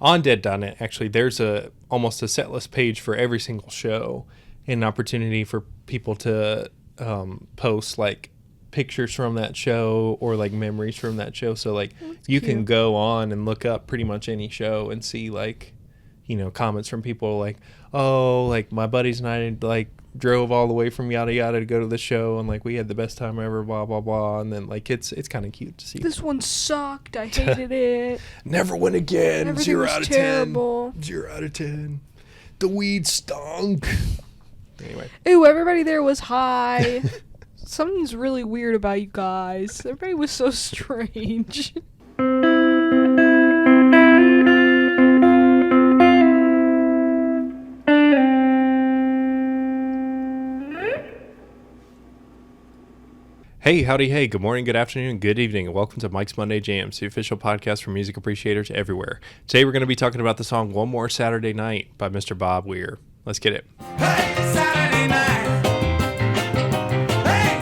on Dead.net, actually, there's almost a set list page for every single show, and an opportunity for people to post like pictures from that show or like memories from that show. So like you can go on and look up pretty much any show and see like, comments from people like, oh, like my buddies and I like drove all the way from yada yada to go to the show, and like we had the best time ever, blah blah blah. And then like it's kind of cute to see. This one sucked. I hated it. Never went again. Everything 0 was out of terrible. 10. 0 out of 10. The weed stunk. Anyway. Ew, everybody there was high. Something's really weird about you guys. Everybody was so strange. Hey, howdy, hey, good morning, good afternoon, good evening, and welcome to Mike's Monday Jams, the official podcast for music appreciators everywhere. Today we're going to be talking about the song One More Saturday Night by Mr. Bob Weir. Let's get it. Hey, Saturday night. Hey,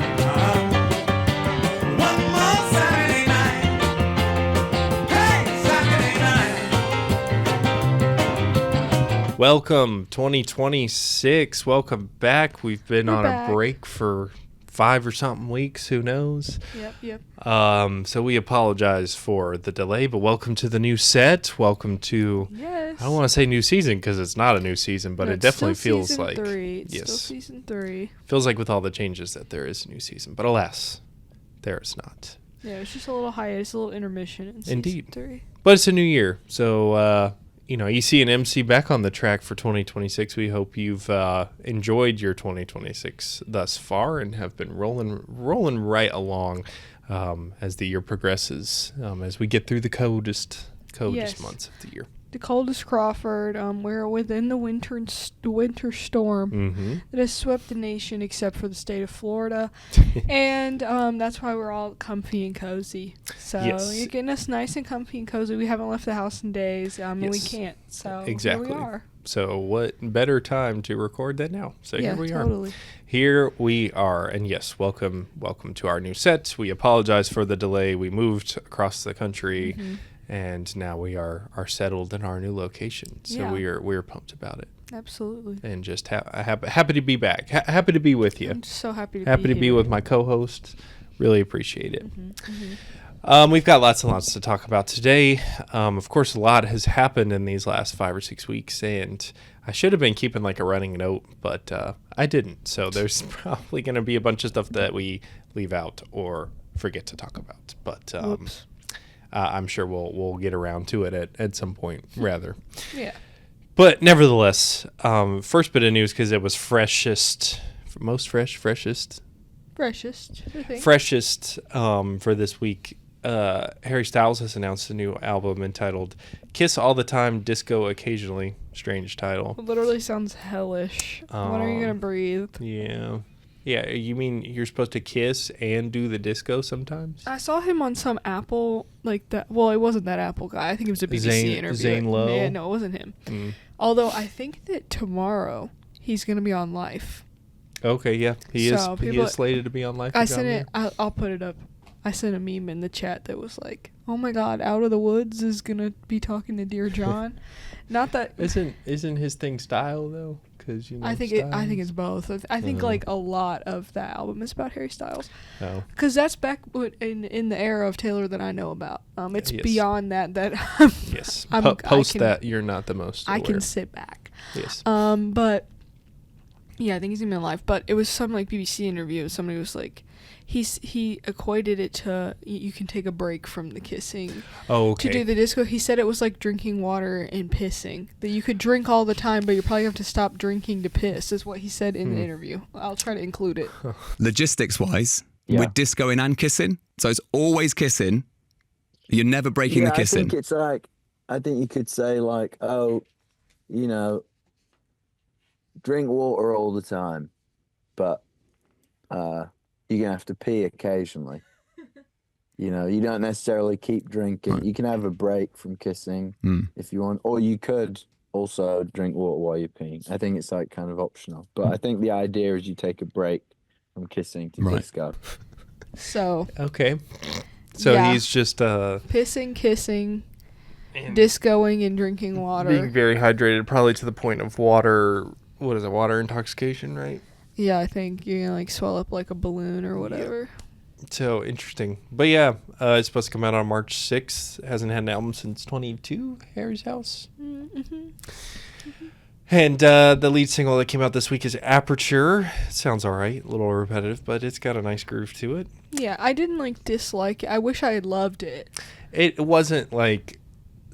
one more Saturday night. Hey, Saturday night. Welcome, 2026. Welcome back. We've been on a break for 5 or something weeks, who knows? Yep. So we apologize for the delay, but welcome to the new set. Welcome to, yes. I don't want to say new season because it's not a new season, but it definitely feels like, it's still season 3. Feels like with all the changes that there is a new season, but alas, there is not. Yeah, it's just a little hiatus, a little intermission in season 3. But it's a new year, so EC and MC back on the track for 2026. We hope you've enjoyed your 2026 thus far and have been rolling right along as the year progresses, as we get through the coldest months of the year. The coldest Crawford. We're within the winter storm that has swept the nation except for the state of Florida. And that's why we're all comfy and cozy. So you're getting us nice and comfy and cozy. We haven't left the house in days, and we can't. So exactly. Here we are. So what better time to record than now? So here we totally. are. Here we are. And yes, welcome to our new set. We apologize for the delay. We moved across the country. And now we are settled in our new location, so we're pumped about it. Absolutely. And just happy to be back. Happy to be with you. I'm just so happy to be with my co-host. Really appreciate it. We've got lots and lots to talk about today. Of course, a lot has happened in these last 5 or 6 weeks, and I should have been keeping like a running note, but I didn't. So there's probably going to be a bunch of stuff that we leave out or forget to talk about. But I'm sure we'll get around to it at some point, rather. Yeah. But nevertheless, first bit of news, because it was freshest for this week. Harry Styles has announced a new album entitled "Kiss All the Time, Disco Occasionally." Strange title. It literally sounds hellish. When are you gonna breathe? Yeah, you mean you're supposed to kiss and do the disco sometimes? I saw him on some Apple, like that. Well, it wasn't that Apple guy. I think it was a BBC interview. Zane Lowe? Man, no, it wasn't him. Although I think that tomorrow he's going to be on Life. Okay, yeah. He is slated to be on Life. I'll put it up. I sent a meme in the chat that was like, oh my God, Out of the Woods is going to be talking to Dear John. Not that... Isn't his thing style, though? Because I think it's both. I think like a lot of that album is about Harry Styles. Oh. Because that's back in the era of Taylor that I know about. It's beyond that yes. Post that you're not the most aware. I can sit back. Yes. But yeah, I think he's gonna be on Live. But it was some like BBC interview. Somebody was like, he equated it to you can take a break from the kissing to do the disco. He said it was like drinking water and pissing, that you could drink all the time but you probably have to stop drinking to piss, is what he said in the interview. I'll try to include it. Logistics wise, with discoing and kissing, so it's always kissing, you're never breaking the kissing. I think it's like, I think you could say like, drink water all the time, but you're going to have to pee occasionally. You don't necessarily keep drinking. Right. You can have a break from kissing if you want, or you could also drink water while you're peeing. I think it's like kind of optional, but I think the idea is you take a break from kissing to disco. So. Okay. So he's just... pissing, kissing, discoing and drinking water. Being very hydrated, probably to the point of water. What is it? Water intoxication, right? Yeah, I think you're gonna like swell up like a balloon or whatever. Yeah. So interesting. But yeah, it's supposed to come out on March 6th. Hasn't had an album since 22, Harry's House. Mm-hmm. And the lead single that came out this week is Aperture. It sounds all right, a little repetitive, but it's got a nice groove to it. Yeah, I didn't like dislike it. I wish I had loved it. It wasn't like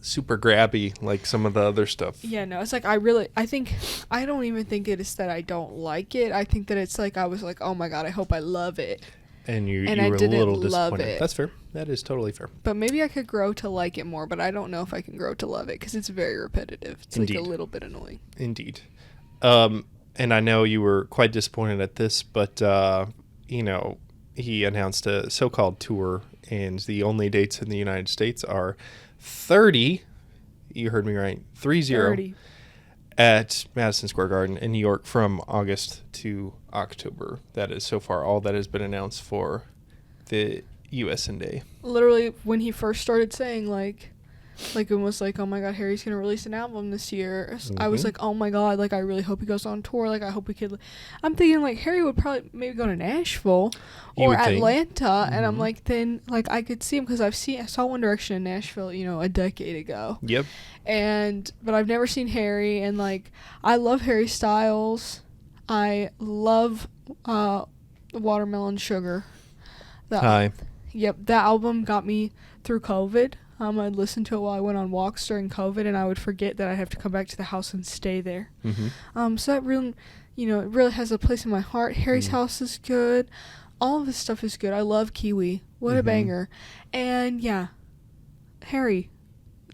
super grabby like some of the other stuff. Yeah, no, it's like I don't even think it is that I don't like it. I think that it's like I was like, oh my god, I hope I love it. And you I were a didn't little love disappointed. it. That's fair. That is totally fair. But maybe I could grow to like it more, but I don't know if I can grow to love it because it's very repetitive. It's Indeed. like a little bit annoying. Indeed. And I know you were quite disappointed at this, but, he announced a so-called tour, and the only dates in the United States are 30, you heard me right, 30, at Madison Square Garden in New York from August to October. That is so far all that has been announced for the USA. Literally, when he first started saying, like it was like, oh my god, Harry's gonna release an album this year. I was like, oh my god, like I really hope he goes on tour. Like I hope we could. I'm thinking like Harry would probably maybe go to Nashville or Atlanta, and I'm like, then like I could see him because I saw One Direction in Nashville, a decade ago. Yep. But I've never seen Harry, and like I love Harry Styles. I love Watermelon Sugar. Hi. Yep, that album got me through COVID. I'd listen to it while I went on walks during COVID, and I would forget that I have to come back to the house and stay there. Mm-hmm. So that really, it really has a place in my heart. Harry's House is good. All of this stuff is good. I love Kiwi. What a banger. And yeah, Harry,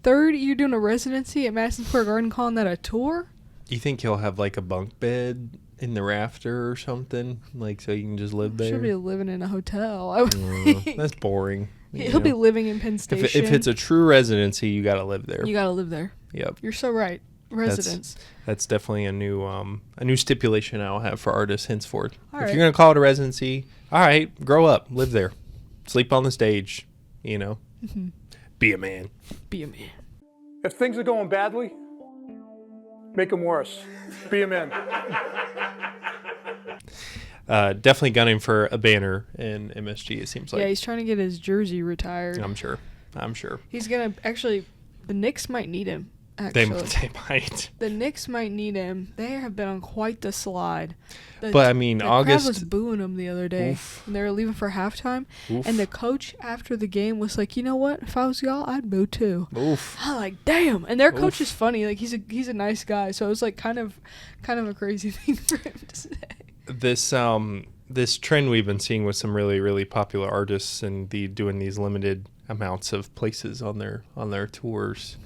you're doing a residency at Madison Square Garden, calling that a tour? You think he'll have like a bunk bed in the rafter or something, like so you can just live there? Should be living in a hotel. That's boring. He'll be living in Penn Station. If it's a true residency, you got to live there. You got to live there. Yep. You're so right. Residence. That's definitely a new stipulation I'll have for artists henceforth. All if right. you're gonna call it a residency, all right, grow up, live there, sleep on the stage, Mm-hmm. Be a man. Be a man. If things are going badly, make them worse. Be a man. Definitely gunning for a banner in MSG, it seems like. Yeah, he's trying to get his jersey retired. I'm sure. He's going to actually, the Knicks might need him, They actually. might. The Knicks might need him. They have been on quite the slide. But I mean, the August. crowd was booing him the other day. When they were leaving for halftime. Oof. And the coach after the game was like, you know what? If I was y'all, I'd boo too. Oof. I'm like, damn. And their coach is funny. Like he's a nice guy. So it was like kind of a crazy thing for him to say. This trend we've been seeing with some really, really popular artists and doing these limited amounts of places on their tours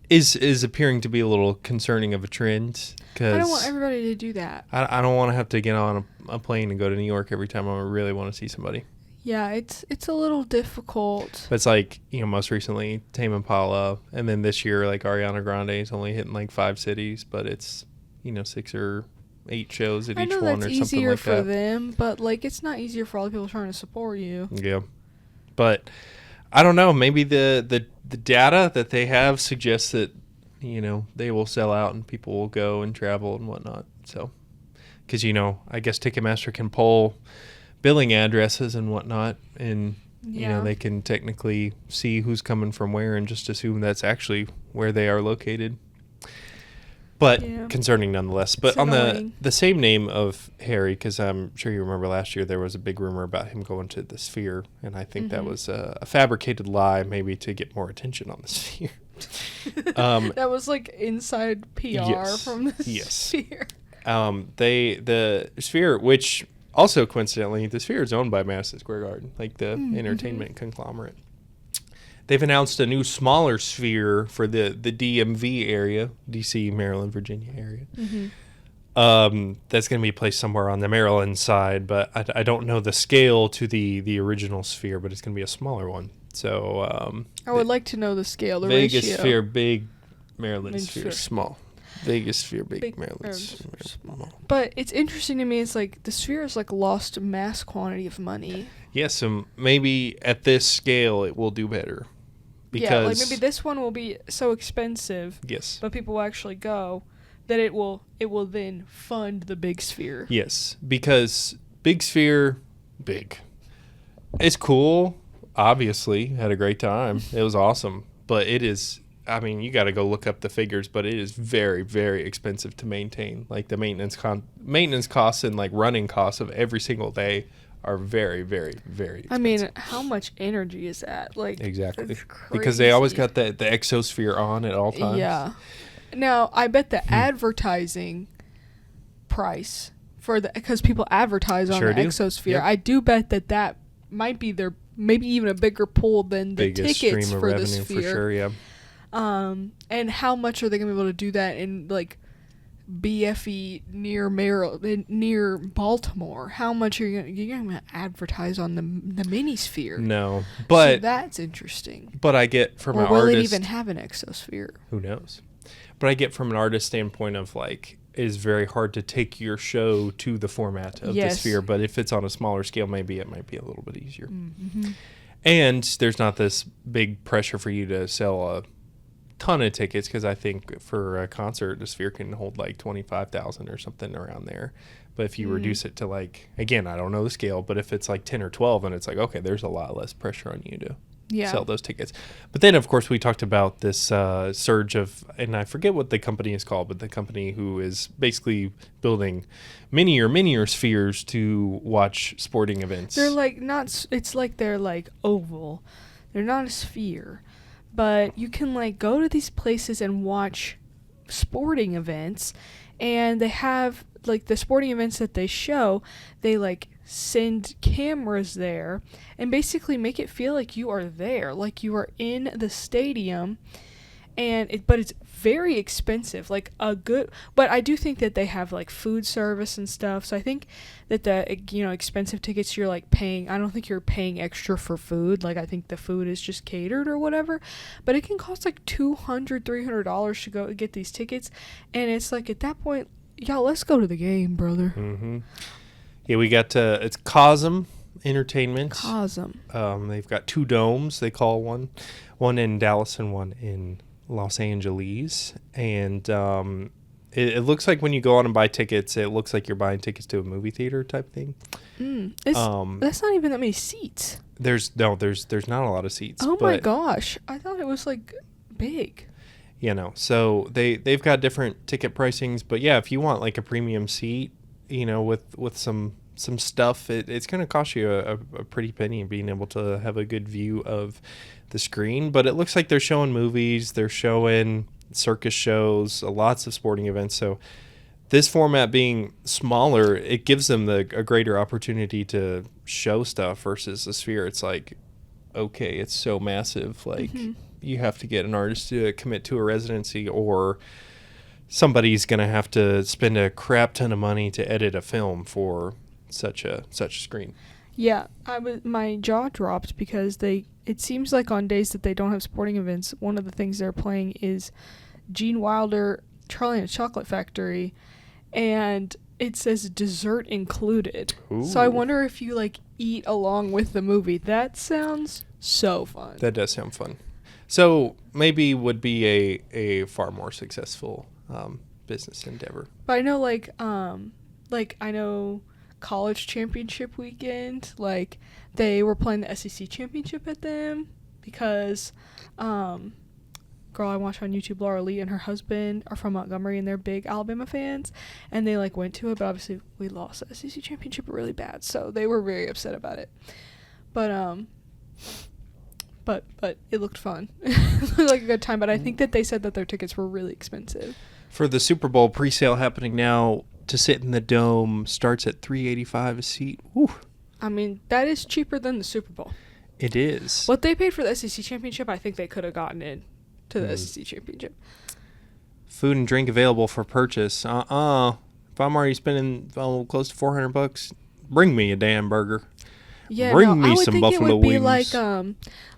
is appearing to be a little concerning of a trend. Cause I don't want everybody to do that. I don't want to have to get on a plane and go to New York every time I really want to see somebody. Yeah, it's a little difficult. But it's like, most recently Tame Impala, and then this year like Ariana Grande is only hitting like 5 cities, but it's 6 or 8 shows at each one or something like that. I know that's easier for them, but like it's not easier for all the people trying to support you. Yeah, but I don't know. Maybe the data that they have suggests that they will sell out and people will go and travel and whatnot. So, because I guess Ticketmaster can pull billing addresses and whatnot, and they can technically see who's coming from where and just assume that's actually where they are located. But concerning nonetheless. But it's on annoying. the same name of Harry, because I'm sure you remember last year there was a big rumor about him going to the Sphere, and I think that was a fabricated lie, maybe to get more attention on the Sphere. That was like inside PR from the Sphere. The Sphere, which also coincidentally, the Sphere is owned by Madison Square Garden, like the entertainment conglomerate. They've announced a new smaller Sphere for the DMV area, DC, Maryland, Virginia area. That's going to be placed somewhere on the Maryland side, but I don't know the scale to the original Sphere, but it's going to be a smaller one. So I would like to know the scale, the Vegas ratio. Sphere, big. Maryland Big Sphere, Sphere. small. Vegas Sphere, big. Maryland Maryland Sphere, small. But it's interesting to me. It's like the Sphere is like lost mass quantity of money. Yeah, so maybe at this scale it will do better. because like maybe this one will be so expensive. Yes. But people will actually go that it will then fund the Big Sphere. Yes, because Big Sphere, it's cool. Obviously, had a great time. It was awesome, but it is. I mean, you got to go look up the figures, but it is very, very expensive to maintain. Like the maintenance costs and like running costs of every single day are very, very, very expensive. I mean, how much energy is that? Like exactly, because they always got the exosphere on at all times. Yeah. Now, I bet the advertising price for because people advertise on Sure the do. exosphere, Yep. I do bet that might be their maybe even a bigger pool than the Biggest tickets stream of for the revenue sphere. for sure. Yeah. And how much are they gonna be able to do that in like BFE near Baltimore? How much are you're gonna advertise on the mini-sphere? No, So but that's interesting. but I get from Or an will artist. it even have an exosphere? Who knows? But I get from an artist standpoint of like it is very hard to take your show to the format of the Yes. sphere. But if it's on a smaller scale, maybe it might be a little bit easier. Mm-hmm. And there's not this big pressure for you to sell a ton of tickets because I think for a concert, the sphere can hold like 25,000 or something around there. But if you reduce it to like, again, I don't know the scale, but if it's like 10 or 12, and it's like, okay, there's a lot less pressure on you to sell those tickets. But then, of course, we talked about this surge of, and I forget what the company is called, but the company who is basically building minier spheres to watch sporting events. They're like it's like they're like oval. They're not a sphere. But you can like go to these places and watch sporting events, and they have like the sporting events that they show, they like send cameras there and basically make it feel like you are there, like you are in the stadium. And but it's very expensive, but I do think that they have like food service and stuff. So I think that the expensive tickets you're like paying, I don't think you're paying extra for food. Like I think the food is just catered or whatever. But it can cost like $200-$300 to go get these tickets, and it's like at that point, y'all, let's go to the game, brother. Mm-hmm. Yeah, we got it's Cosm Entertainment. Cosm. They've got 2 domes. They call one in Dallas and one in Los Angeles, and it looks like when you go on and buy tickets, it looks like you're buying tickets to a movie theater type thing. That's not even that many seats. There's not a lot of seats. Oh my gosh, I thought it was like big. So they've got different ticket pricings, but yeah, if you want like a premium seat, with some stuff, it's going to cost you a pretty penny being able to have a good view of the screen. But it looks like they're showing movies, they're showing circus shows, lots of sporting events. So this format being smaller, it gives them a greater opportunity to show stuff versus the sphere. It's like, okay, it's so massive. Like you have to get an artist to commit to a residency, or somebody's going to have to spend a crap ton of money to edit a film for such a screen. Yeah, my jaw dropped because it seems like on days that they don't have sporting events, one of the things they're playing is Gene Wilder, Charlie and the Chocolate Factory, and it says dessert included. Ooh. So I wonder if you like eat along with the movie. That sounds so fun. That does sound fun. So maybe would be a far more successful business endeavor. But I know I know college championship weekend, like they were playing the SEC championship at them because girl I watch on YouTube, Laura Lee and her husband are from Montgomery and they're big Alabama fans, and they like went to it, but obviously we lost the SEC championship really bad, so they were very upset about it. But it looked fun. It looked like a good time, but I think that they said that their tickets were really expensive. For the Super Bowl pre-sale happening now, to sit in the dome starts at $385 a seat. Whew. I mean, that is cheaper than the Super Bowl. It is. What they paid for the SEC championship, I think they could have gotten in to the SEC championship. Food and drink available for purchase. If I'm already spending close to $400, bring me a damn burger. Yeah, bring me I would some think buffalo it would be wings.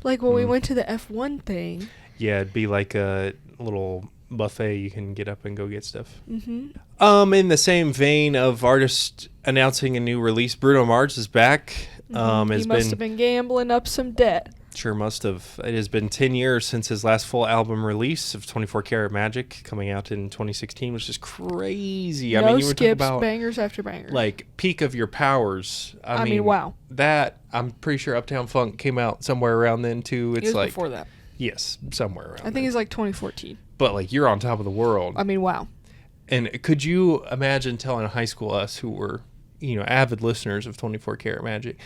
like when we went to the F1 thing. Yeah, it'd be like a little buffet you can get up and go get stuff. Mm-hmm. In the same vein of artists announcing a new release, Bruno Mars is back. He must have been gambling up some debt. Sure must have. It has been 10 years since his last full album release of 24 Karat Magic, coming out in 2016, which is crazy. No I mean, you were talking skips, about bangers after bangers. like peak of your powers. I mean, wow. That, I'm pretty sure Uptown Funk came out somewhere around then too. It's It was like before that. yes, somewhere around. I think it's like 2014. But like you're on top of the world. I mean, wow. And could you imagine telling high school us who were, avid listeners of 24 Karat Magic,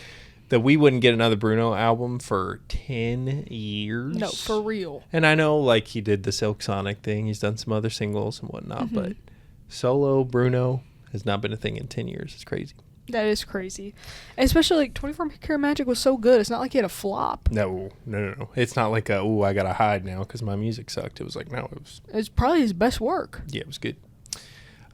that we wouldn't get another Bruno album for 10 years? No, for real. And I know, like, he did the Silk Sonic thing. He's done some other singles and whatnot, but solo Bruno has not been a thing in 10 years. It's crazy. That is crazy. Especially, like, 24 Karat Magic was so good. It's not like he had a flop. No. It's not like I got to hide now because my music sucked. It was like, no, It's probably his best work. Yeah, it was good.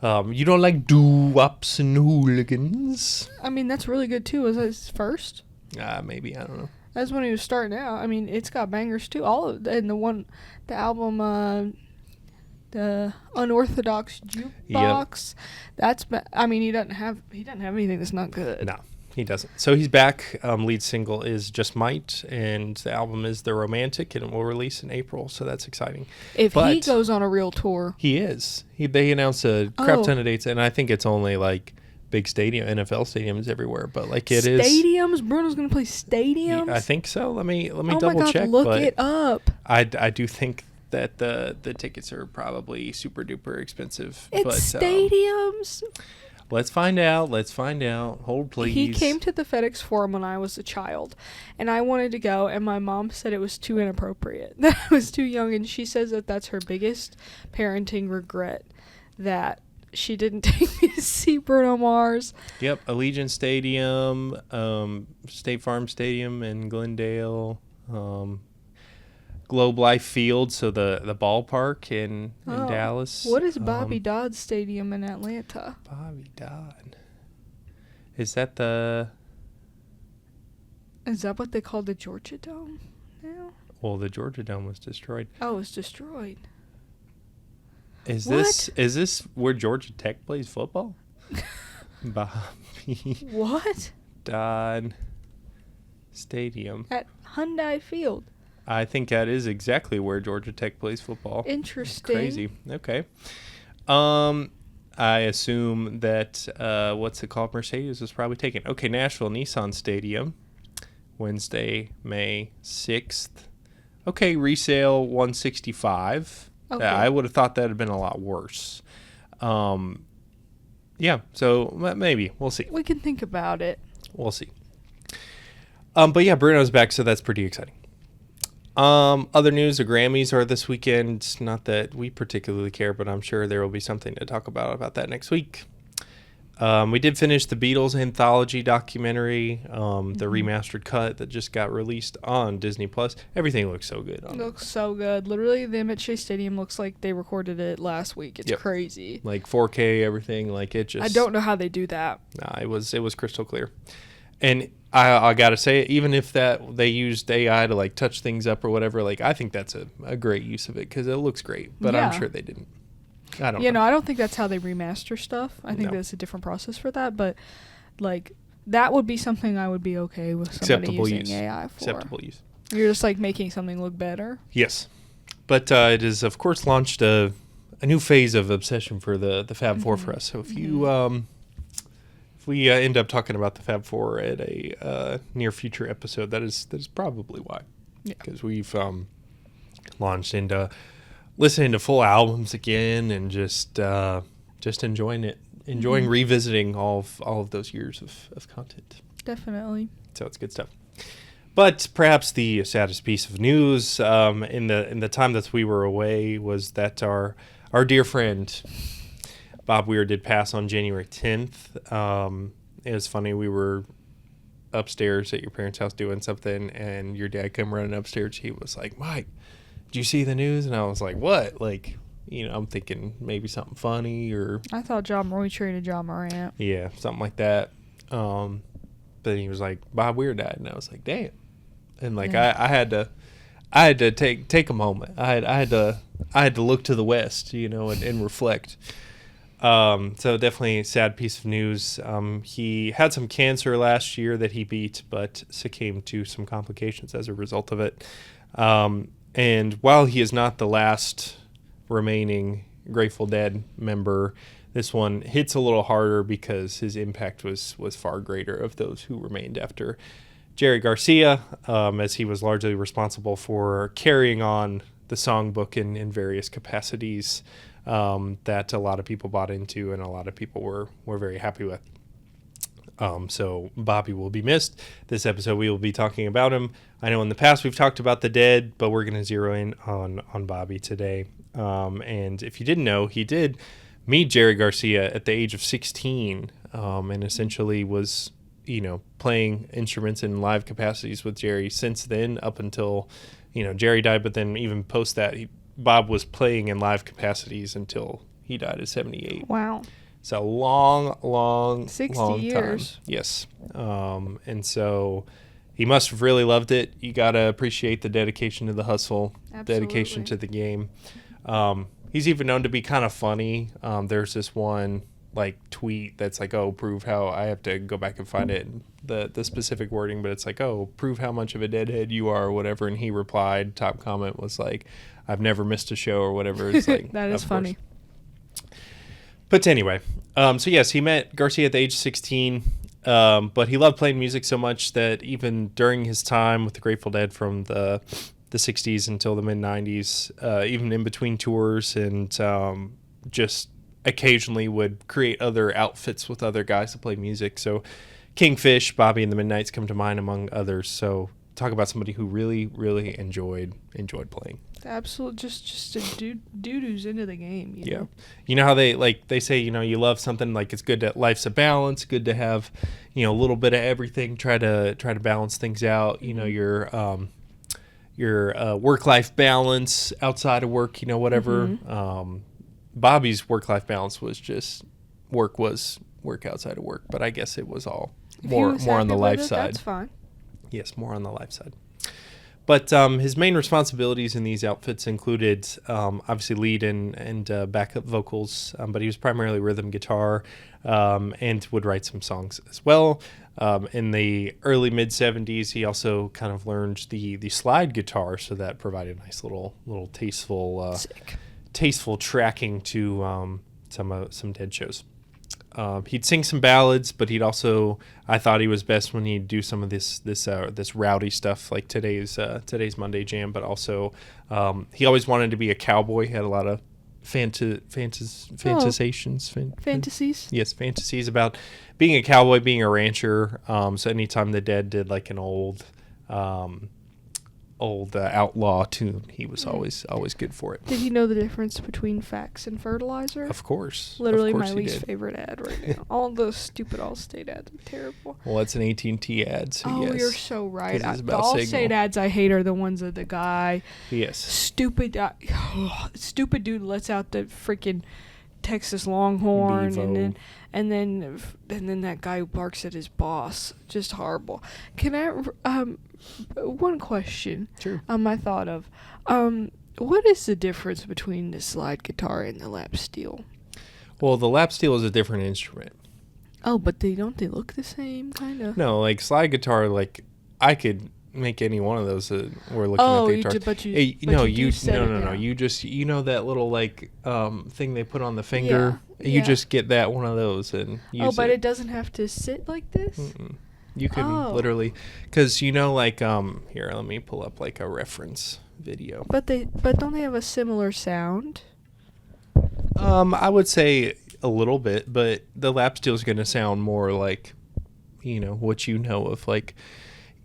You don't like doo-wops and hooligans? I mean, that's really good, too. Was that his first? Maybe. I don't know. That's when he was starting out. I mean, it's got bangers, too. The album, the Unorthodox Jukebox. Yep. I mean, he doesn't have anything that's not good. No, he doesn't. So he's back. Lead single is Just Might, and the album is The Romantic, and it will release in April, so that's exciting. If he goes on a real tour. He is. They announced a crap ton of dates, and I think it's only like big stadium, NFL stadiums everywhere, but like it is. Stadiums? Bruno's going to play stadiums? I think so. Let me oh double my God, check. Look but it up. I do think that the tickets are probably super duper expensive. It's stadiums. Let's find out. Hold, please. He came to the FedEx Forum when I was a child, and I wanted to go, and my mom said it was too inappropriate, that I was too young, and she says that that's her biggest parenting regret, that she didn't take me to see Bruno Mars. Yep, Allegiant Stadium, State Farm Stadium in Glendale, Globe Life Field, so the ballpark in Dallas. What is Bobby Dodd Stadium in Atlanta? Bobby Dodd. Is that what they call the Georgia Dome now? Well, the Georgia Dome was destroyed. Oh, it's destroyed. Is this where Georgia Tech plays football? Bobby What? Dodd Stadium. At Hyundai Field. I think that is exactly where Georgia Tech plays football. Interesting. Crazy. Okay. I assume that what's it called? Mercedes was probably taken. Okay, Nashville Nissan Stadium, Wednesday, May 6th. Okay, resale 165. Okay. I would have thought that had been a lot worse. Yeah, so maybe we'll see. We can think about it. We'll see. But yeah, Bruno's back, so that's pretty exciting. Other news, the Grammys are this weekend. Not that we particularly care, but I'm sure there will be something to talk about that next week. We did finish the Beatles Anthology documentary, the remastered cut that just got released on Disney Plus. Everything looks so good. It looks so good. Literally, the at Shea Stadium looks like they recorded it last week. It's crazy. Like 4K, everything. Like it just. I don't know how they do that. Nah, it was crystal clear. And I gotta say, even if that they used AI to like touch things up or whatever, like I think that's a great use of it because it looks great. But I'm sure they didn't. I don't know. I don't think that's how they remaster stuff. I think that's a different process for that. But like that would be something I would be okay with somebody using AI for. Acceptable use. You're just like making something look better. Yes, but it has of course launched a new phase of obsession for the Fab Four for us. So if you if we end up talking about the Fab Four at a near future episode, that is probably why. Because we've launched into listening to full albums again and just enjoying it, revisiting all of those years of content. Definitely. So it's good stuff. But perhaps the saddest piece of news in the time that we were away was that our dear friend Bob Weir did pass on January 10th. It was funny. We were upstairs at your parents' house doing something, and your dad came running upstairs. He was like, "Mike, did you see the news?" And I was like, "What?" Like, I'm thinking maybe something funny or. I thought John Roy traded John Morant. Yeah, something like that. But he was like, Bob Weir died, and I was like, damn. And like I had to take a moment. I had to look to the west, and reflect. So definitely a sad piece of news. He had some cancer last year that he beat, but succumbed to some complications as a result of it. And while he is not the last remaining Grateful Dead member, this one hits a little harder because his impact was far greater of those who remained after Jerry Garcia, as he was largely responsible for carrying on the songbook in various capacities that a lot of people bought into and a lot of people were very happy with. So Bobby will be missed. This episode we will be talking about him. I know in the past we've talked about the Dead, but we're going to zero in on Bobby today. And if you didn't know, he did meet Jerry Garcia at the age of 16 and essentially was, playing instruments in live capacities with Jerry since then up until, Jerry died. But then even post that, Bob was playing in live capacities until he died at 78. Wow. It's a long 60 long years. time. Yes. And so he must have really loved it. You got to appreciate the dedication to the hustle, dedication to the game. He's even known to be kind of funny. There's this one tweet that's like, oh, prove how, I have to go back and find it, the specific wording, but it's like, oh, prove how much of a deadhead you are or whatever. And he replied, top comment was like, I've never missed a show or whatever. It's like, that is funny. But anyway, so yes, he met Garcia at the age of 16, but he loved playing music so much that even during his time with the Grateful Dead from the 60s until the mid-90s, even in between tours and just occasionally would create other outfits with other guys to play music. So Kingfish, Bobby and the Midnights come to mind among others. So talk about somebody who really, really enjoyed playing. Absolutely, just a dude who's into the game. You know? You know how they say, you love something, like it's good that life's a balance, good to have, a little bit of everything, try to balance things out. Mm-hmm. Your work-life balance outside of work, whatever. Mm-hmm. Bobby's work-life balance was just work outside of work, but I guess it was all more on the life side. That's fine. Yes, more on the life side. But his main responsibilities in these outfits included obviously lead and backup vocals, but he was primarily rhythm guitar and would write some songs as well. In the early mid-'70s, he also kind of learned the slide guitar, so that provided a nice little tasteful tracking to some Dead shows. He'd sing some ballads, but he'd also, I thought he was best when he'd do some of this rowdy stuff like today's Monday Jam, but also he always wanted to be a cowboy. He had a lot of fantasies. Yes, fantasies about being a cowboy, being a rancher. So anytime the Dead did like an old outlaw tune, he was always good for it. Did he know the difference between fax and fertilizer? Of course. Literally my least favorite ad right now. All those stupid Allstate ads are terrible. Well, that's an AT&T ad, so yes. You're so right. The Signal. Allstate ads I hate are the ones of the guy. Yes. Stupid dude lets out the freaking Texas Longhorn, Bevo. and then that guy who barks at his boss. Just horrible. Can I one question? Sure. I thought of what is the difference between the slide guitar and the lap steel? Well, the lap steel is a different instrument. Oh, but they look the same, kind of? No, like slide guitar, like I could make any one of those that we're looking at the guitar. No. You just, that little like thing they put on the finger. Yeah, you just get that one of those and use it. Oh, but it doesn't have to sit like this? Mm-mm. You can literally, because here, let me pull up like a reference video. But don't they have a similar sound? I would say a little bit, but the lap steel is going to sound more like, what of like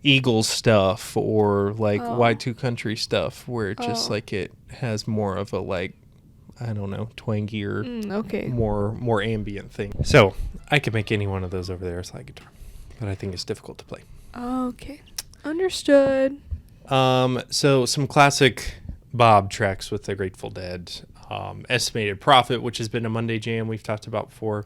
Eagles stuff or like Y2 Country stuff, where it just like it has more of a like, I don't know, twangier, more ambient thing. So I could make any one of those over there as slide guitar, but I think it's difficult to play. Okay, understood. So some classic Bob tracks with the Grateful Dead. Estimated Profit, which has been a Monday Jam we've talked about before.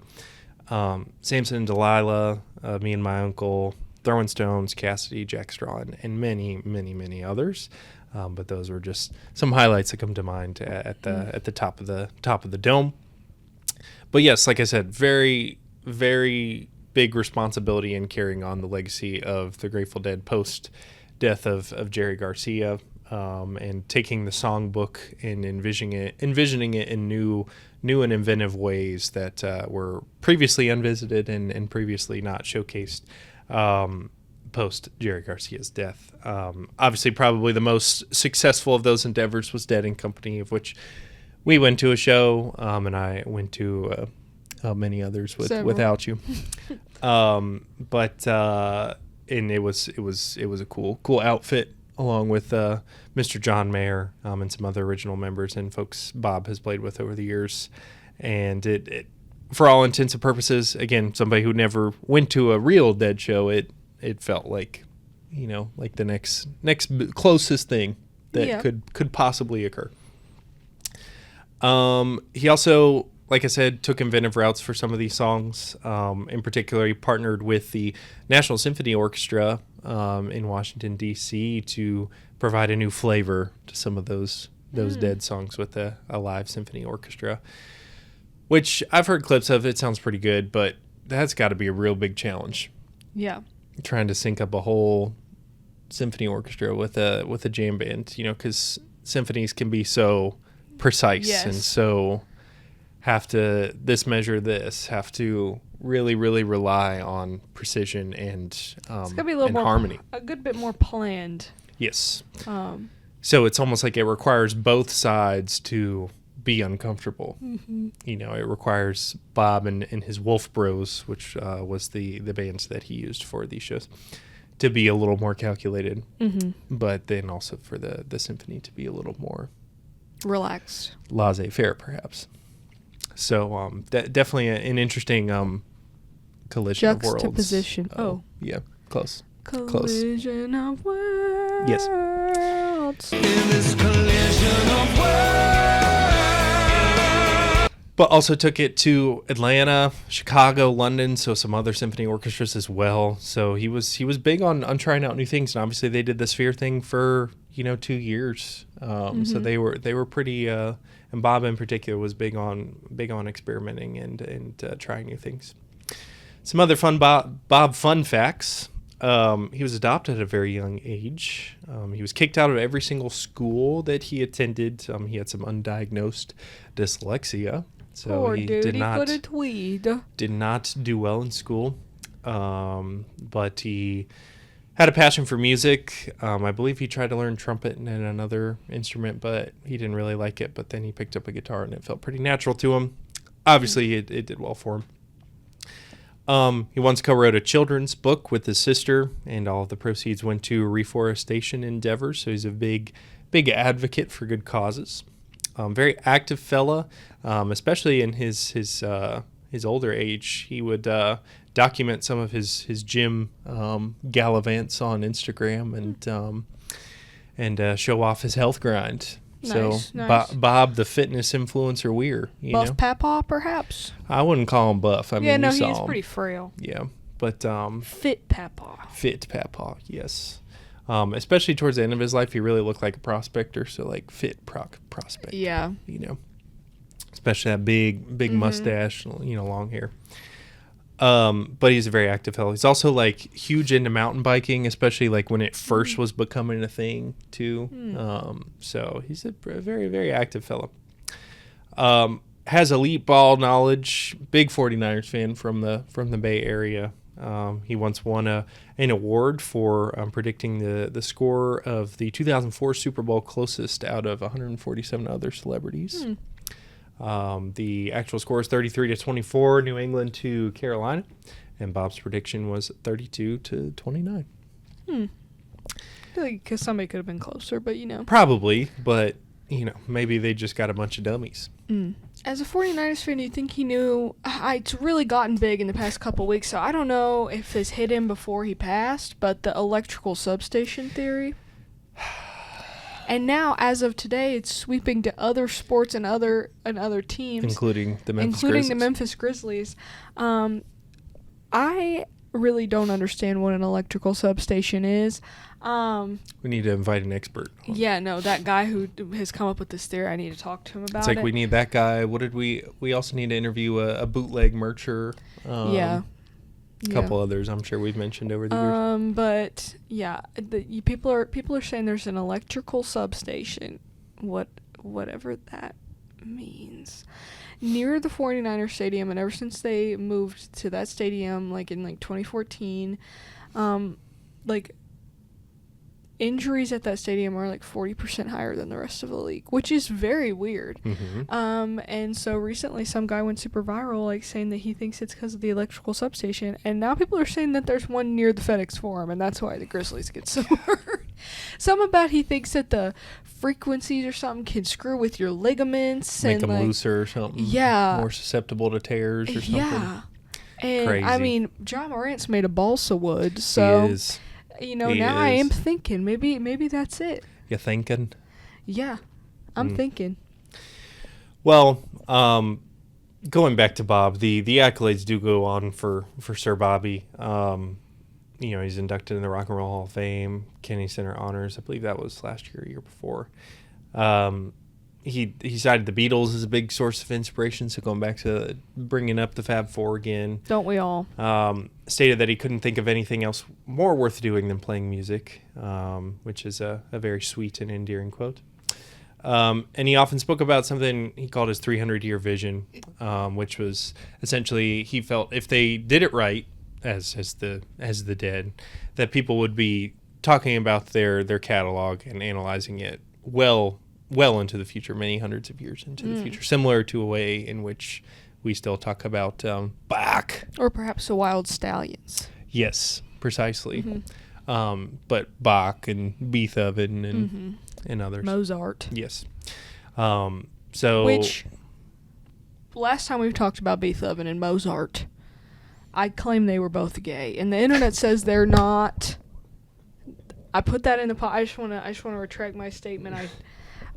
Samson and Delilah, Me and My Uncle, Throwing Stones, Cassidy, Jackstraw, and many, many, many others. But those were just some highlights that come to mind at the top of the dome. But yes, like I said, very, very big responsibility in carrying on the legacy of the Grateful Dead post death of Jerry Garcia, and taking the songbook and envisioning it in new and inventive ways that were previously unvisited and previously not showcased post Jerry Garcia's death. Obviously, probably the most successful of those endeavors was Dead and Company, of which we went to a show, and I went to many others without you. And it was a cool outfit, along with Mr. John Mayer and some other original members and folks Bob has played with over the years. And it for all intents and purposes, again, somebody who never went to a real Dead show, it felt like, like the next closest thing that could possibly occur. He also, like I said, took inventive routes for some of these songs. In particular, he partnered with the National Symphony Orchestra in Washington, D.C. to provide a new flavor to some of those Dead songs with a live symphony orchestra, which I've heard clips of. It sounds pretty good, but that's got to be a real big challenge. Yeah. Trying to sync up a whole symphony orchestra with a jam band, because symphonies can be so precise and so have to measure this, have to really, really rely on precision and it's gonna be a little more harmony. A good bit more planned. Yes. So it's almost like it requires both sides to be uncomfortable. Mm-hmm. It requires Bob and his Wolf Bros, which was the bands that he used for these shows, to be a little more calculated. Mm-hmm. But then also for the symphony to be a little more relaxed, laissez-faire, perhaps. So definitely an interesting collision of worlds. Juxtaposition. Yeah, close. Collision of worlds. Yes. In this collision of worlds. But also took it to Atlanta, Chicago, London, so some other symphony orchestras as well. So he was big on trying out new things, and obviously they did the Sphere thing for 2 years. So they were pretty. And Bob in particular was big on experimenting and trying new things. Some other fun Bob fun facts. He was adopted at a very young age. He was kicked out of every single school that he attended. He had some undiagnosed dyslexia, so he did not do well in school. But he had a passion for music. I believe he tried to learn trumpet and another instrument, but he didn't really like it. But then he picked up a guitar, and it felt pretty natural to him. Obviously, it did well for him. He once co-wrote a children's book with his sister, and all of the proceeds went to reforestation endeavors. So he's a big advocate for good causes. Very active fella, especially in his older age. He would document some of his gym gallivants on Instagram and show off his health grind. Nice. Bob, the fitness influencer Weir. Buff Papa, perhaps? I wouldn't call him buff. He's pretty frail. Yeah, but Fit Papa. Fit Papa, yes. Especially towards the end of his life, he really looked like a prospector. So like fit prospect. Yeah. Especially that big mustache, long hair. But he's a very active fellow. He's also like huge into mountain biking, especially like when it first was becoming a thing too. So he's a very, very active fellow. Has elite ball knowledge. Big 49ers fan from the Bay Area. He once won an award for predicting the score of the 2004 Super Bowl closest out of 147 other celebrities. The actual score is 33-24, New England to Carolina, and Bob's prediction was 32-29. I feel like because somebody could have been closer, but Probably, but maybe they just got a bunch of dummies. As a 49ers fan, do you think he knew? It's really gotten big in the past couple weeks, so I don't know if this hit him before he passed, but the electrical substation theory. And now, as of today, it's sweeping to other sports and other teams, including the Memphis Grizzlies. I really don't understand what an electrical substation is. We need to invite an expert. Yeah, no, that guy who has come up with this theory, I need to talk to him about it. It's like we need that guy. What did we also need to interview a bootleg mercher. Yeah. A couple others I'm sure we've mentioned over the years. But yeah, people are saying there's an electrical substation, whatever that means, near the 49ers stadium, and ever since they moved to that stadium, like in 2014, like injuries at that stadium are like 40% higher than the rest of the league, which is very weird. Mm-hmm. And so recently some guy went super viral, like saying that he thinks it's because of the electrical substation, and now people are saying that there's one near the FedEx Forum, and that's why the Grizzlies get so hurt. Some about he thinks that the frequencies or something can screw with your ligaments, Make and them looser or something. Yeah. More susceptible to tears or something. Yeah. And Crazy. I mean, John Morant's made of balsa wood, so He is. now I am thinking maybe that's it. You thinking? Yeah, I'm thinking. Well, going back to Bob, the accolades do go on for Sir Bobby. He's inducted in the Rock and Roll Hall of Fame, Kennedy Center Honors. I believe that was last year or year before. He cited the Beatles as a big source of inspiration, so going back to bringing up the Fab Four again. Don't we all? Stated that he couldn't think of anything else more worth doing than playing music, which is a very sweet and endearing quote. And he often spoke about something he called his 300-year vision, which was essentially he felt if they did it right, as the Dead, that people would be talking about their catalog and analyzing it well into the future, many hundreds of years into the future, similar to a way in which we still talk about Bach. Or perhaps the Wild Stallions. Yes, precisely. But Bach and Beethoven and others. Mozart. Yes. Which, last time we talked about Beethoven and Mozart, I claim they were both gay, and the internet says they're not. I put that in the I just want to retract my statement.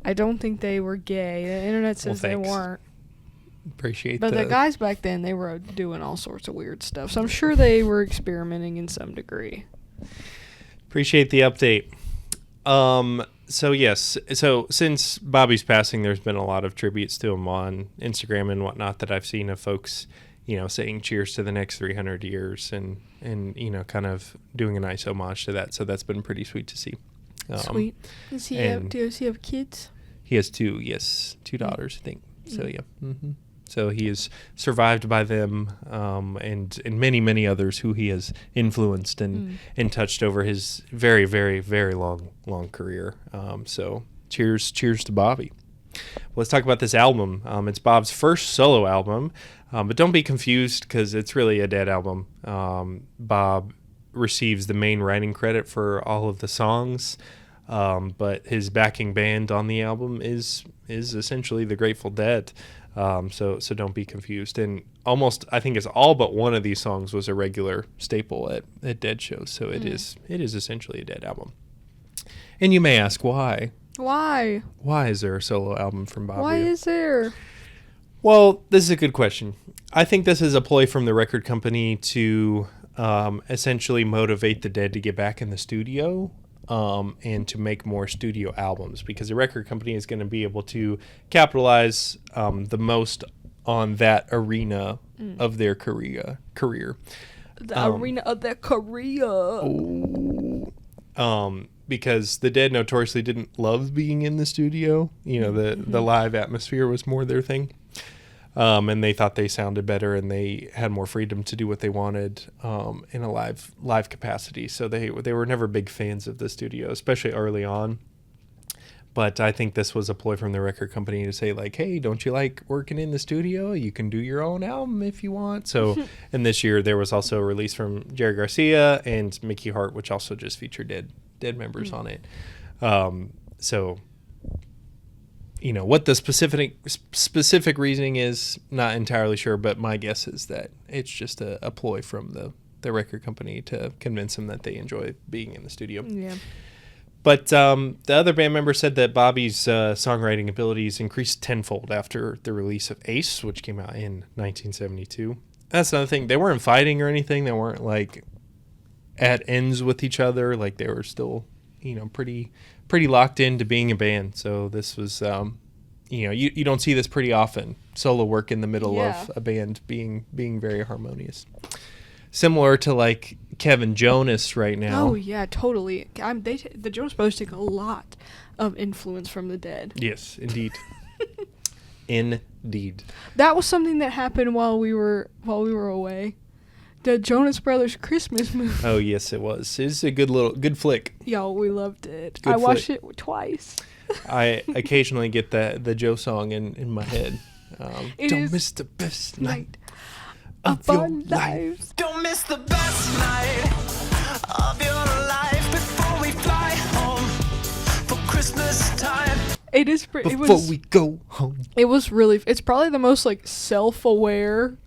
I don't think they were gay. The internet says they weren't. Appreciate that. But the guys back then, they were doing all sorts of weird stuff. So I'm sure they were experimenting in some degree. Appreciate the update. So yes, so since Bobby's passing, there's been a lot of tributes to him on Instagram and whatnot that I've seen of folks, saying cheers to the next 300 years and kind of doing a nice homage to that. So that's been pretty sweet to see. Sweet. Does he have kids? He has two daughters, I think. So yeah. Mm-hmm. So he is survived by them and many, many others who he has influenced and touched over his very, very, very long career. So cheers to Bobby. Let's talk about this album. It's Bob's first solo album, but don't be confused because it's really a Dead album. Bob receives the main writing credit for all of the songs, but his backing band on the album is essentially the Grateful Dead. So don't be confused. And almost, I think it's all but one of these songs was a regular staple at Dead shows. So it is essentially a Dead album. And you may ask why. Why? Why is there a solo album from Bob Weir? Why is there? Well, this is a good question. I think this is a ploy from the record company to essentially motivate the Dead to get back in the studio. And to make more studio albums, because the record company is going to be able to capitalize the most on that arena of their career. The arena of their career. Because the Dead notoriously didn't love being in the studio. The live atmosphere was more their thing. And they thought they sounded better and they had more freedom to do what they wanted in a live capacity. So they were never big fans of the studio, especially early on. But I think this was a ploy from the record company to say, like, hey, don't you like working in the studio? You can do your own album if you want. So, and this year there was also a release from Jerry Garcia and Mickey Hart, which also just featured Dead members on it. So... what the specific reasoning is, not entirely sure, but my guess is that it's just a ploy from the record company to convince them that they enjoy being in the studio. Yeah. But the other band member said that Bobby's songwriting abilities increased tenfold after the release of Ace, which came out in 1972. That's another thing. They weren't fighting or anything. They weren't like at ends with each other. Like they were still, pretty locked into being a band. So this was, you don't see this pretty often. Solo work in the middle of a band being very harmonious. Similar to like Kevin Jonas right now. Oh yeah, totally. The Jonas Brothers take a lot of influence from the Dead. Yes, indeed. Indeed. That was something that happened while we were away. The Jonas Brothers Christmas movie. Oh yes, it was. It's a good flick. Yo, we loved it. Good I watched flick. it twice. I occasionally get the Joe song in my head. Don't miss the best night of your life. Don't miss the best night of your life before we fly home for Christmas time. It is. Before we go home. It was really. It's probably the most like self-aware.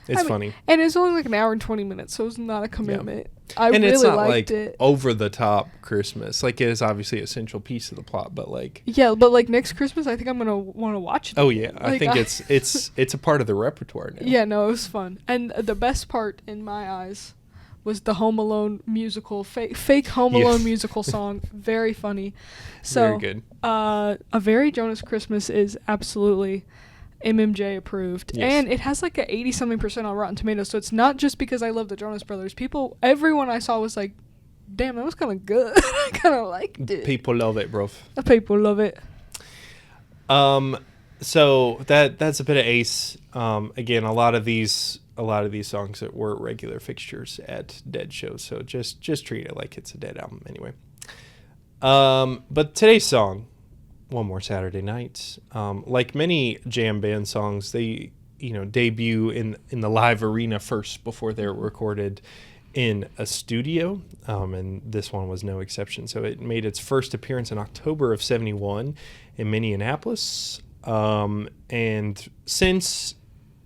It's funny. And it's only like an hour and 20 minutes, so it's not a commitment. I and really it's not liked like it. over the top Christmas. Like it is obviously a central piece of the plot, but like yeah, but like next Christmas, I think I'm gonna want to watch it. Oh yeah, like, I think it's a part of the repertoire now. Yeah, no, it was fun, and the best part in my eyes was the Home Alone musical, fake Home Alone musical song. Very funny. So, very good. A Very Jonas Christmas is absolutely MMJ approved, and it has like a 80-something% on Rotten Tomatoes. So it's not just because I love the Jonas Brothers. Everyone I saw was like, "Damn, that was kind of good." I kind of liked it. People love it, bro. People love it. So that's a bit of Ace. Again, a lot of these songs that were regular fixtures at Dead shows. So just treat it like it's a Dead album anyway. But today's song, One More Saturday Night, like many jam band songs, they debut in the live arena first before they're recorded in a studio, and this one was no exception. So it made its first appearance in October of '71 in Minneapolis, and since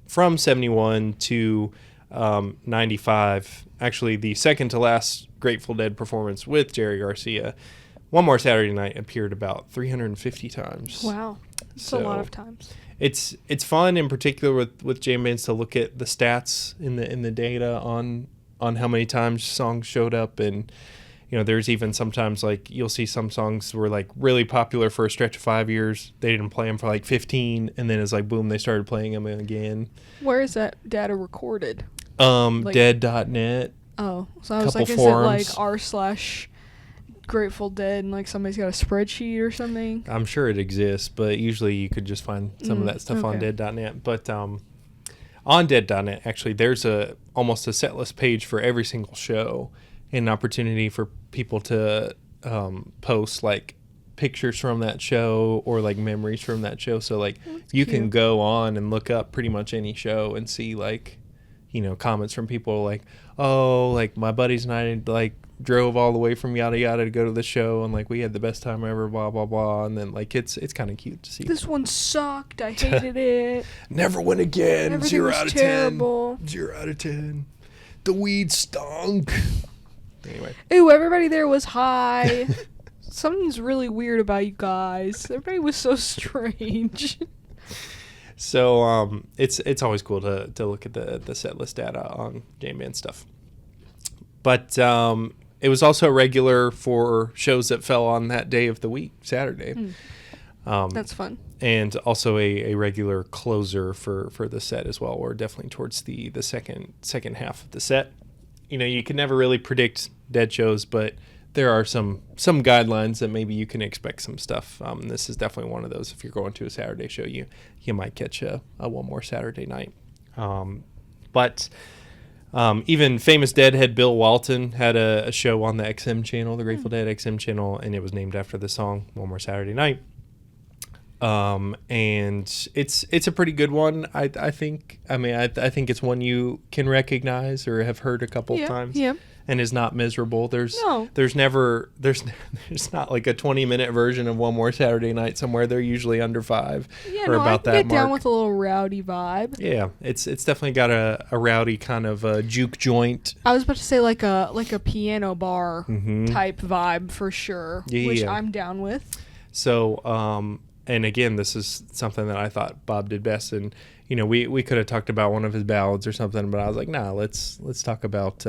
from '71 to '95, actually the second to last Grateful Dead performance with Jerry Garcia, One More Saturday Night appeared about 350 times. Wow, that's a lot of times. It's fun, in particular with jam bands, to look at the stats in the data on how many times songs showed up, and there's even sometimes like you'll see some songs were like really popular for a stretch of 5 years. They didn't play them for like 15, and then it's like boom, they started playing them again. Where is that data recorded? Dead.net. Oh, so I was like, forums. Is it like r/Grateful Dead and like somebody's got a spreadsheet or something? I'm sure it exists, but usually you could just find some of that stuff on Dead.net. But on Dead.net, actually, there's almost a set list page for every single show, and an opportunity for people to post like pictures from that show or like memories from that show. So like you can go on and look up pretty much any show and see like comments from people like, oh, like my buddies and I like drove all the way from yada yada to go to the show, and like we had the best time ever, blah blah blah. And then like it's kind of cute to see. This one sucked. I hated it. Never went again. Everything 0 was out of terrible. 10. 0 out of 10. The weed stunk. Anyway. Ooh, everybody there was high. Something's really weird about you guys. Everybody was so strange. So it's always cool to look at the set list data on jam band stuff. But it was also regular for shows that fell on that day of the week, Saturday. That's fun. And also a regular closer for the set as well, or definitely towards the second half of the set. You can never really predict Dead shows, but there are some guidelines that maybe you can expect some stuff. This is definitely one of those. If you're going to a Saturday show, you might catch a One More Saturday Night. But even famous Deadhead Bill Walton had a show on the XM channel, the Grateful Dead XM channel, and it was named after the song One More Saturday Night. And it's a pretty good one. I think it's one you can recognize or have heard a couple of times. Yeah. And is not miserable. There's not like a 20-minute version of One More Saturday Night somewhere. They're usually under 5 or about that mark. I can get down with a little rowdy vibe. Yeah, it's definitely got a rowdy kind of juke joint. I was about to say like a piano bar type vibe for sure, which I'm down with. So and again, this is something that I thought Bob did best, and we could have talked about one of his ballads or something, but I was like, nah, let's talk about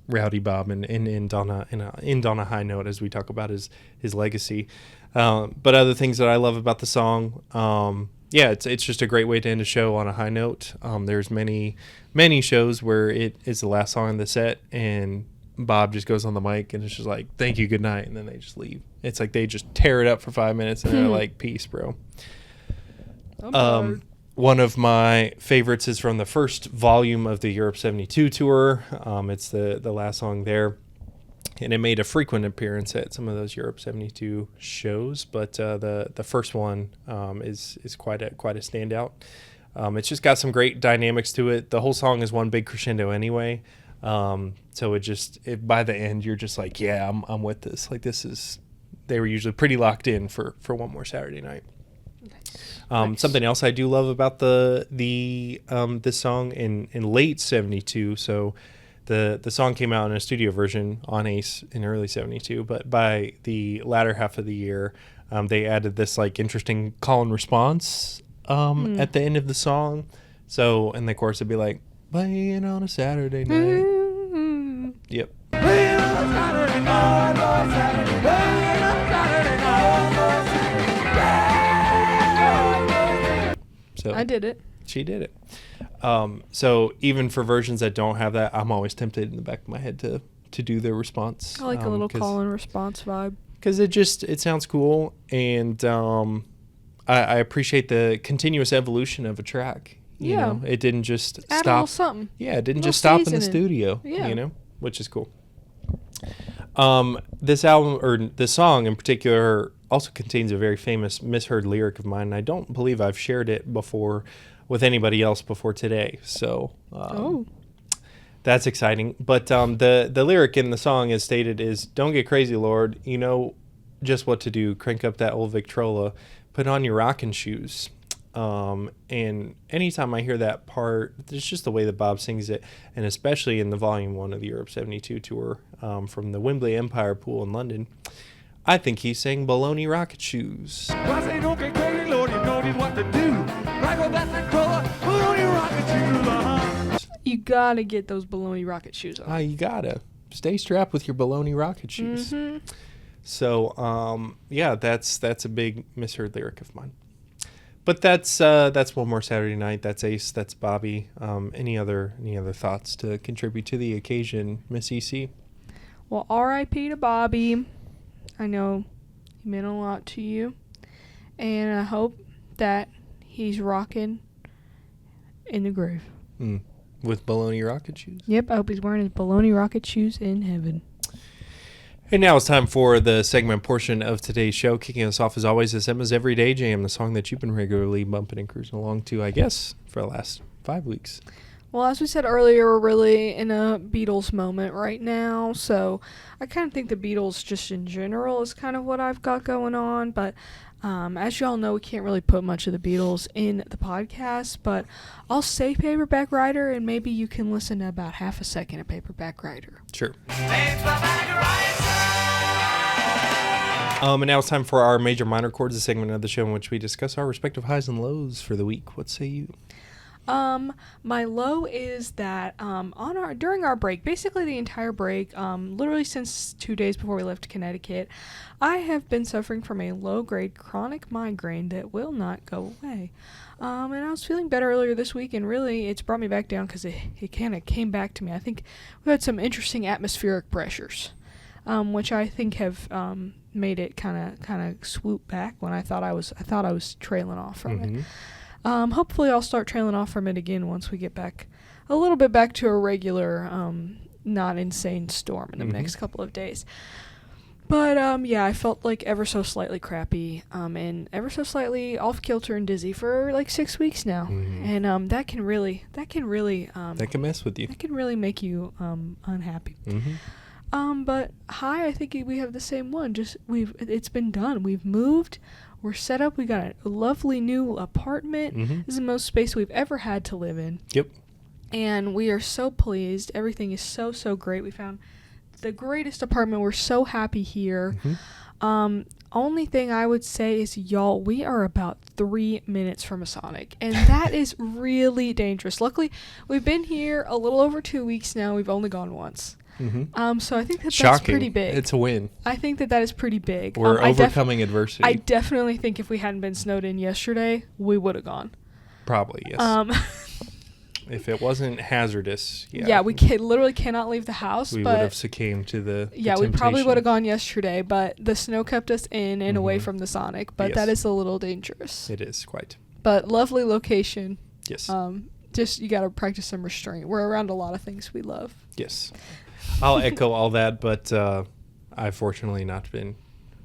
Rowdy Bob and end on a high note as we talk about his legacy. But other things that I love about the song, it's just a great way to end a show on a high note. There's many shows where it is the last song in the set and Bob just goes on the mic and it's just like, thank you, good night, and then they just leave. It's like they just tear it up for 5 minutes and they're like, peace, bro. One of my favorites is from the first volume of the Europe 72 tour. It's the last song there. And it made a frequent appearance at some of those Europe 72 shows, but the first one is quite a standout. It's just got some great dynamics to it. The whole song is one big crescendo anyway. So by the end you're just like, yeah, I'm with this. Like they were usually pretty locked in for One More Saturday Night. Nice. Something else I do love about this song in late 72. So the song came out in a studio version on Ace in early 72, but by the latter half of the year, they added this like interesting call and response at the end of the song. So in the chorus it'd be like, playing on a Saturday night. Yep. Playing on a Saturday night, playing on a Saturday night. So I did it. She did it. So even for versions that don't have that, I'm always tempted in the back of my head to do the response. I like a little call and response vibe. Because it sounds cool, and I appreciate the continuous evolution of a track. You know, it didn't just add stop. A little something. Yeah, it didn't just stop in the studio. Yeah. Which is cool. This album, or this song in particular, also contains a very famous misheard lyric of mine. And I don't believe I've shared it before with anybody else before today. So that's exciting. But the lyric in the song as stated is, "Don't get crazy, Lord. You know just what to do. Crank up that old Victrola. Put on your rocking shoes." And anytime I hear that part, it's just the way that Bob sings it, and especially in the Volume 1 of the Europe 72 tour from the Wembley Empire Pool in London, I think he sang Bologna rocket shoes. I say, don't get crazy, Lord, you know just what to do. Right on that Victrola, Bologna rocket shoes. You gotta get those Bologna rocket shoes on. You gotta. Stay strapped with your Bologna rocket shoes. Mm-hmm. So, that's a big misheard lyric of mine. But that's One More Saturday Night. That's Ace. That's Bobby. Any other thoughts to contribute to the occasion, Miss EC? Well, R.I.P. to Bobby. I know he meant a lot to you, and I hope that he's rocking in the grave. With Bologna rocket shoes. Yep, I hope he's wearing his Bologna rocket shoes in heaven. And now it's time for the segment portion of today's show. Kicking us off, as always, is Emma's Everyday Jam, the song that you've been regularly bumping and cruising along to, I guess, for the last 5 weeks. Well, as we said earlier, we're really in a Beatles moment right now, so I kind of think the Beatles just in general is kind of what I've got going on, but as you all know, we can't really put much of the Beatles in the podcast, but I'll say Paperback Writer, and maybe you can listen to about half a second of Paperback Writer. Sure. And now it's time for our Major Minor Chords, a segment of the show in which we discuss our respective highs and lows for the week. What say you? My low is that during our break, basically the entire break, literally since 2 days before we left Connecticut, I have been suffering from a low-grade chronic migraine that will not go away. And I was feeling better earlier this week, and really it's brought me back down because it kind of came back to me. I think we had some interesting atmospheric pressures, which I think have made it kind of swoop back when I thought I was trailing off from it. Hopefully I'll start trailing off from it again once we get back a little bit back to a regular, not insane storm in the next couple of days. But, I felt like ever so slightly crappy, and ever so slightly off kilter and dizzy for like 6 weeks now. And, that can really, that can mess with you. That can really make you, unhappy. But I think we have the same one. It's been done. We've moved. We're set up. We got a lovely new apartment. This is the most space we've ever had to live in. Yep. And we are so pleased. Everything is so, so great. We found the greatest apartment. We're so happy here. only thing I would say is, y'all, we are about 3 minutes from a Sonic, and that is really dangerous. Luckily, we've been here a little over 2 weeks now. We've only gone once. Mm-hmm. So I think that's pretty big. It's a win. I think that is pretty big. We're overcoming adversity. I definitely think if we hadn't been snowed in yesterday, we would have gone. Probably, yes. If it wasn't hazardous, yeah. Yeah, we literally cannot leave the house. We would have succumbed to the Yeah, we probably would have gone yesterday, but the snow kept us in and away from the Sonic. But that is a little dangerous. It is, quite. But lovely location. Yes. Just you got to practice some restraint. We're around a lot of things we love. Yes. I'll echo all that, but I've fortunately not been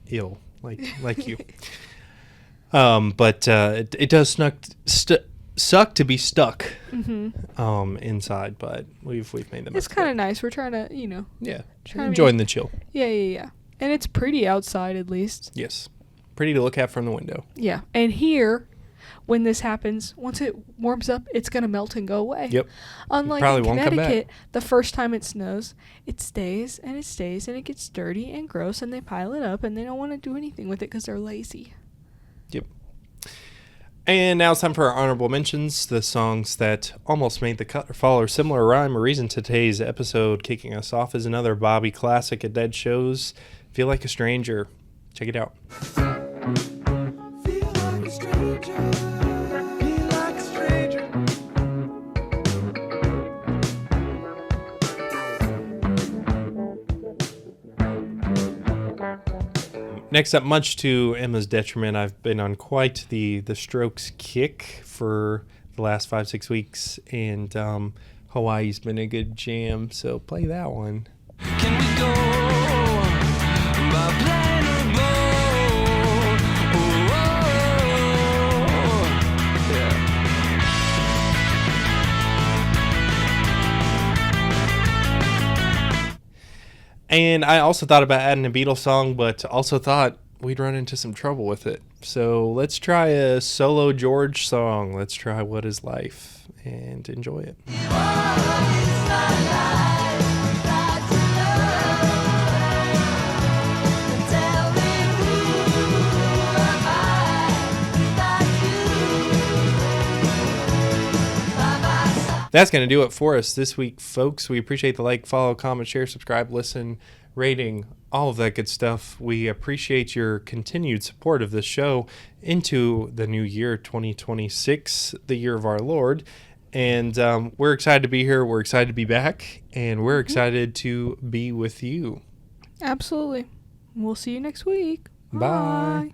ill like you. But it does suck to be stuck inside, but we've made the most. It's kind of nice. We're trying to, enjoying the chill. Yeah. And it's pretty outside, at least. Yes, pretty to look at from the window. Yeah, and here, when this happens, once it warms up, it's gonna melt and go away. Yep. Unlike in Connecticut, the first time it snows, it stays and it stays and it gets dirty and gross, and they pile it up and they don't want to do anything with it because they're lazy. Yep. And now it's time for our honorable mentions, the songs that almost made the cut or follow a similar rhyme or reason. Today's episode, kicking us off, is another Bobby classic at Dead Shows, Feel Like a Stranger. Check it out. Feel like a stranger. Feel like a stranger. Next up, much to Emma's detriment, I've been on quite the Strokes kick for the last 5-6 weeks, and Hawaii's been a good jam, so play that one. Can we go by plane or boat? And I also thought about adding a Beatles song, but also thought we'd run into some trouble with it. So let's try a solo George song. Let's try What Is Life and enjoy it. That's going to do it for us this week, folks. We appreciate the like, follow, comment, share, subscribe, listen, rating, all of that good stuff. We appreciate your continued support of this show into the new year, 2026, the year of our Lord. And we're excited to be here. We're excited to be back. And we're excited to be with you. Absolutely. We'll see you next week. Bye. Bye.